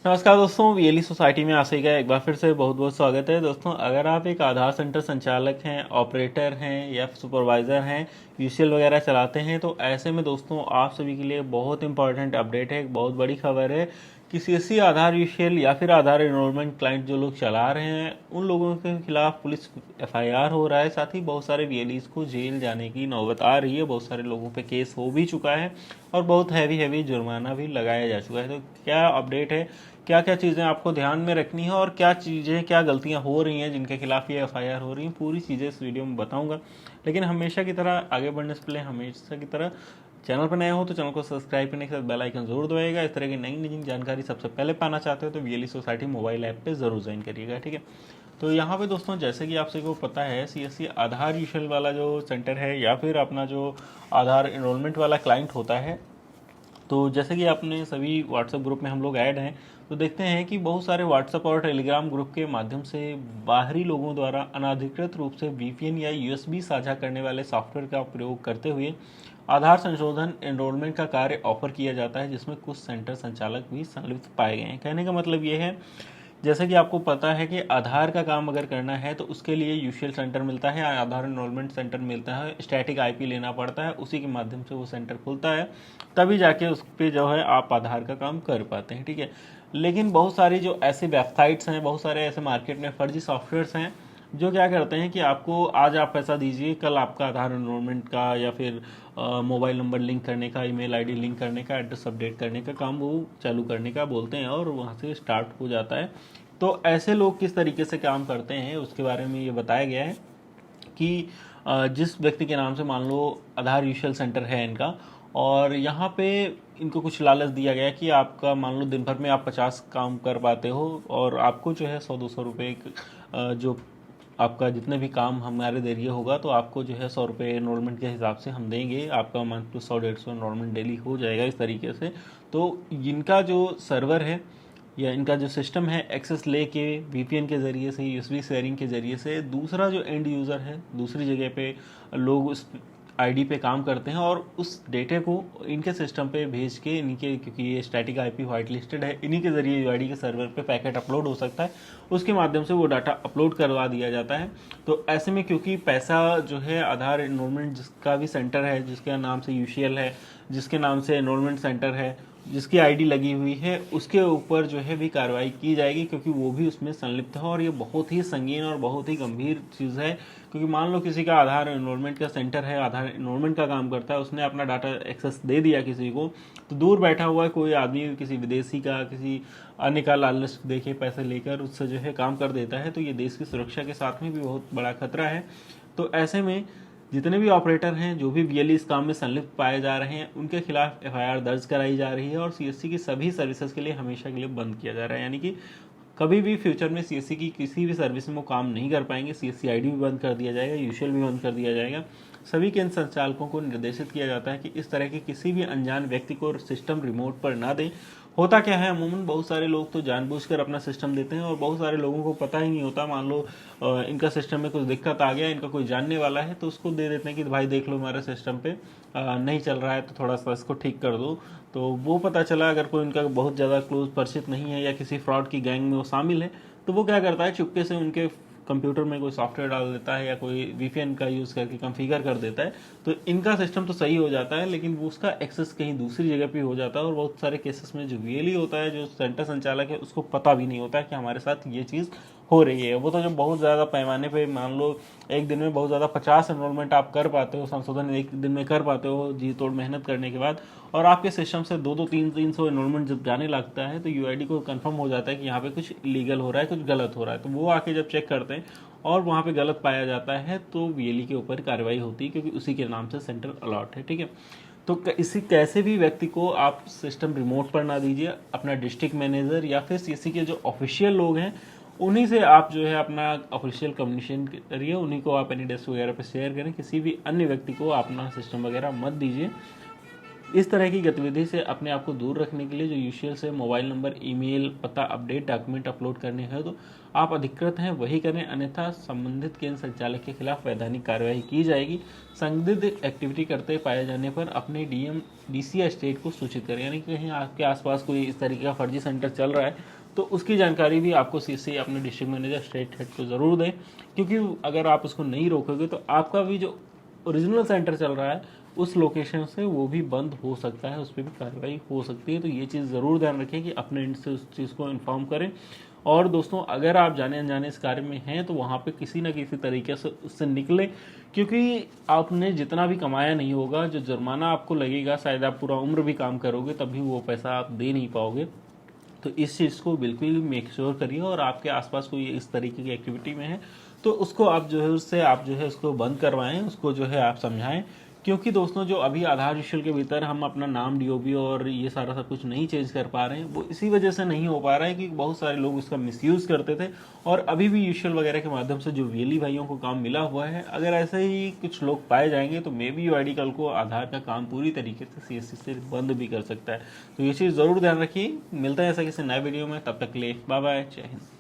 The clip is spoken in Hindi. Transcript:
नमस्कार दोस्तों, वीएलई सोसाइटी में आशय का एक बार फिर से बहुत बहुत स्वागत है। दोस्तों, अगर आप एक आधार सेंटर संचालक हैं, ऑपरेटर हैं या सुपरवाइज़र हैं, यूसीएल वगैरह चलाते हैं, तो ऐसे में दोस्तों आप सभी के लिए बहुत इंपॉर्टेंट अपडेट है, एक बहुत बड़ी खबर है कि सीएससी आधार यूसीएल या फिर आधार एनरोलमेंट क्लाइंट जो लोग चला रहे हैं उन लोगों के खिलाफ पुलिस एफआईआर हो रहा है। साथ ही बहुत सारे वीएलईज को जेल जाने की नौबत आ रही है, बहुत सारे लोगों पे केस हो भी चुका है और बहुत हैवी जुर्माना भी लगाया जा चुका है। तो क्या अपडेट है, क्या क्या चीज़ें आपको ध्यान में रखनी है और क्या चीज़ें, क्या गलतियां हो रही हैं जिनके खिलाफ ये एफआईआर हो रही हैं, पूरी चीज़ें इस वीडियो में बताऊंगा। लेकिन हमेशा की तरह आगे बढ़ने से पहले हमेशा की तरह चैनल पर नए हो तो चैनल को सब्सक्राइब करने के साथ बेल आइकन जरूर दबाइएगा। इस तरह की नई नई जानकारी सबसे पहले पाना चाहते हो तो वीएलई सोसाइटी मोबाइल ऐप पे ज़रूर ज्वाइन करिएगा, ठीक है। तो यहाँ पे दोस्तों, जैसे कि आप सभी को पता है, सीएससी आधार यूशल वाला जो सेंटर है या फिर अपना जो आधार एनरोलमेंट वाला क्लाइंट होता है, तो जैसे कि आपने सभी व्हाट्सएप ग्रुप में हम लोग ऐड हैं, तो देखते हैं कि बहुत सारे व्हाट्सएप और टेलीग्राम ग्रुप के माध्यम से बाहरी लोगों द्वारा अनाधिकृत रूप से वीपीएन या यूएसबी साझा करने वाले सॉफ्टवेयर का प्रयोग करते हुए आधार संशोधन एनरोलमेंट का कार्य ऑफर किया जाता है, जिसमें कुछ सेंटर संचालक भी संलिप्त पाए गए हैं। कहने का मतलब ये है, जैसे कि आपको पता है कि आधार का काम अगर करना है तो उसके लिए यूशियल सेंटर मिलता है, आधार एनरोलमेंट सेंटर मिलता है, स्टैटिक आईपी लेना पड़ता है, उसी के माध्यम से वो सेंटर खुलता है, तभी जाके उस पर जो है आप आधार का काम कर पाते हैं, ठीक है। लेकिन बहुत सारी जो ऐसे वेबसाइट्स हैं, बहुत सारे ऐसे मार्केट में फर्जी सॉफ्टवेयर्स हैं जो क्या करते हैं कि आपको आज आप पैसा दीजिए, कल आपका आधार एनरोलमेंट का या फिर मोबाइल नंबर लिंक करने का, ईमेल आईडी लिंक करने का, एड्रेस अपडेट करने का काम वो चालू करने का बोलते हैं और वहाँ से स्टार्ट हो जाता है। तो ऐसे लोग किस तरीके से काम करते हैं उसके बारे में ये बताया गया है कि जिस व्यक्ति के नाम से मान लो आधार यूशल सेंटर है इनका, और यहाँ पे इनको कुछ लालच दिया गया कि आपका मान लो दिन भर में आप 50 काम कर पाते हो और आपको जो है 100-200 रुपये जो आपका जितने भी काम हमारे जरिए होगा तो आपको जो है 100 रुपये एनरोलमेंट के हिसाब से हम देंगे, आपका मंथ 100-150 एनरोलमेंट डेली हो जाएगा इस तरीके से। तो इनका जो सर्वर है या इनका जो सिस्टम है, एक्सेस लेके वीपीएन के ज़रिए से, यूएसबी शेयरिंग के ज़रिए से दूसरा जो एंड यूज़र है दूसरी जगह पे लोग उस आईडी पे काम करते हैं और उस डेटे को इनके सिस्टम पे भेज के इनके, क्योंकि ये स्टैटिक आईपी वाइट लिस्टेड है, इन्हीं के ज़रिए यूआईडी के सर्वर पे पैकेट अपलोड हो सकता है, उसके माध्यम से वो डाटा अपलोड करवा दिया जाता है। तो ऐसे में क्योंकि पैसा जो है आधार एनरोलमेंट जिसका भी सेंटर है, जिसके नाम से यूसीएल है, जिसके नाम से एनरोलमेंट सेंटर है, जिसकी आईडी लगी हुई है, उसके ऊपर जो है भी कार्रवाई की जाएगी, क्योंकि वो भी उसमें संलिप्त है और ये बहुत ही संगीन और बहुत ही गंभीर चीज़ है। क्योंकि मान लो किसी का आधार एनरोलमेंट का सेंटर है, आधार एनरोलमेंट का काम करता है, उसने अपना डाटा एक्सेस दे दिया किसी को, तो दूर बैठा हुआ है कोई आदमी किसी विदेशी का, किसी अन्य का लालच देके पैसे लेकर उससे जो है काम कर देता है, तो ये देश की सुरक्षा के साथ में भी बहुत बड़ा खतरा है। तो ऐसे में जितने भी ऑपरेटर हैं जो भी वीएलई इस काम में संलिप्त पाए जा रहे हैं उनके खिलाफ एफआईआर दर्ज कराई जा रही है और सीएससी की सभी सर्विसेज के लिए हमेशा के लिए बंद किया जा रहा है। यानी कि कभी भी फ्यूचर में सीएससी की किसी भी सर्विस में वो काम नहीं कर पाएंगे। सीएससी आईडी भी बंद कर दिया जाएगा, यूशियल भी बंद कर दिया जाएगा। सभी केंद्र संचालकों को निर्देशित किया जाता है कि इस तरह के किसी भी अनजान व्यक्ति को सिस्टम रिमोट पर ना दें। होता क्या है, अमूमन बहुत सारे लोग तो जानबूझकर अपना सिस्टम देते हैं और बहुत सारे लोगों को पता ही नहीं होता। मान लो इनका सिस्टम में कुछ दिक्कत आ गया, इनका कोई जानने वाला है तो उसको दे देते हैं कि भाई देख लो हमारे सिस्टम पे नहीं चल रहा है तो थोड़ा सा इसको ठीक कर दो। तो वो पता चला अगर कोई उनका बहुत ज़्यादा क्लोज परिचित नहीं है या किसी फ्रॉड की गैंग में वो शामिल है, तो वो क्या करता है, चुपके से उनके कंप्यूटर में कोई सॉफ्टवेयर डाल देता है या कोई वीपीएन का यूज़ करके कॉन्फ़िगर कर देता है। तो इनका सिस्टम तो सही हो जाता है, लेकिन वो उसका एक्सेस कहीं दूसरी जगह पे हो जाता है और बहुत सारे केसेस में जो वीएलई होता है, जो सेंटर संचालक है, उसको पता भी नहीं होता कि हमारे साथ ये चीज़ हो रही है। वो तो जब बहुत ज़्यादा पैमाने पे, मान लो एक दिन में बहुत ज़्यादा 50 एनरोलमेंट आप कर पाते हो, संशोधन एक दिन में कर पाते हो जी तोड़ मेहनत करने के बाद, और आपके सिस्टम से 200-300 एनरोलमेंट जब जाने लगता है तो यूआईडी को कंफर्म हो जाता है कि यहाँ पे कुछ इलीगल हो रहा है, कुछ गलत हो रहा है। तो वो आके जब चेक करते हैं और वहाँ पे गलत पाया जाता है तो वीएलई के ऊपर कार्रवाई होती है, क्योंकि उसी के नाम से सेंटर अलॉट है, ठीक है। तो इसी कैसे भी व्यक्ति को आप सिस्टम रिमोट पर ना दीजिए। अपना डिस्ट्रिक्ट मैनेजर या फिर सीएससी के जो ऑफिशियल लोग हैं उन्हीं से आप जो है अपना ऑफिशियल कम्युनिकेशन करिए, उन्हीं को आप एनी डेस्क वगैरह पे शेयर करें। किसी भी अन्य व्यक्ति को अपना सिस्टम वगैरह मत दीजिए। इस तरह की गतिविधि से अपने आप को दूर रखने के लिए जो यूशियल से मोबाइल नंबर, ईमेल पता अपडेट डॉक्यूमेंट अपलोड करने हैं तो आप अधिकृत हैं वही करें, अन्यथा संबंधित केंद्र संचालक के खिलाफ वैधानिक कार्यवाही की जाएगी। संदिग्ध एक्टिविटी करते पाए जाने पर अपने डीएम, डीसी या स्टेट को सूचित करें। यानी कि कहीं आपके आसपास कोई इस तरीके का फर्जी सेंटर चल रहा है तो उसकी जानकारी भी आपको सीसी अपने डिस्ट्रिक्ट मैनेजर, स्टेट हेड को ज़रूर दें, क्योंकि अगर आप उसको नहीं रोकोगे तो आपका भी जो ओरिजिनल सेंटर चल रहा है उस लोकेशन से वो भी बंद हो सकता है, उस पर भी कार्रवाई हो सकती है। तो ये चीज़ ज़रूर ध्यान रखें कि अपने एंड से उस चीज़ को इन्फॉर्म करें। और दोस्तों, अगर आप जाने अनजाने इस कार्य में हैं तो वहाँ पे किसी न किसी तरीके से उससे निकले, क्योंकि आपने जितना भी कमाया नहीं होगा, जो जुर्माना आपको लगेगा, शायद आप पूरा उम्र भी काम करोगे तब भी वो पैसा आप दे नहीं पाओगे। तो इस चीज़ को बिल्कुल मेक श्योर करिए। और आपके आसपास कोई इस तरीके की एक्टिविटी में है तो उसको आप जो है उससे आप जो है उसको बंद करवाएं, उसको जो है आप समझाएं। क्योंकि दोस्तों, जो अभी आधार यूशियल के भीतर हम अपना नाम, डीओबी और ये सारा सब कुछ नहीं चेंज कर पा रहे हैं, वो इसी वजह से नहीं हो पा रहा है कि बहुत सारे लोग उसका मिसयूज़ करते थे। और अभी भी यूशियल वगैरह के माध्यम से जो वीएलई भाइयों को काम मिला हुआ है, अगर ऐसे ही कुछ लोग पाए जाएंगे तो मे बी यूआईडी कल को आधार का काम पूरी तरीके से सीएससी से बंद भी कर सकता है। तो ये चीज़ ज़रूर ध्यान रखिए। मिलता है ऐसा किसी नए वीडियो में, तब तक के लिए बाय बाय, जय हिंद।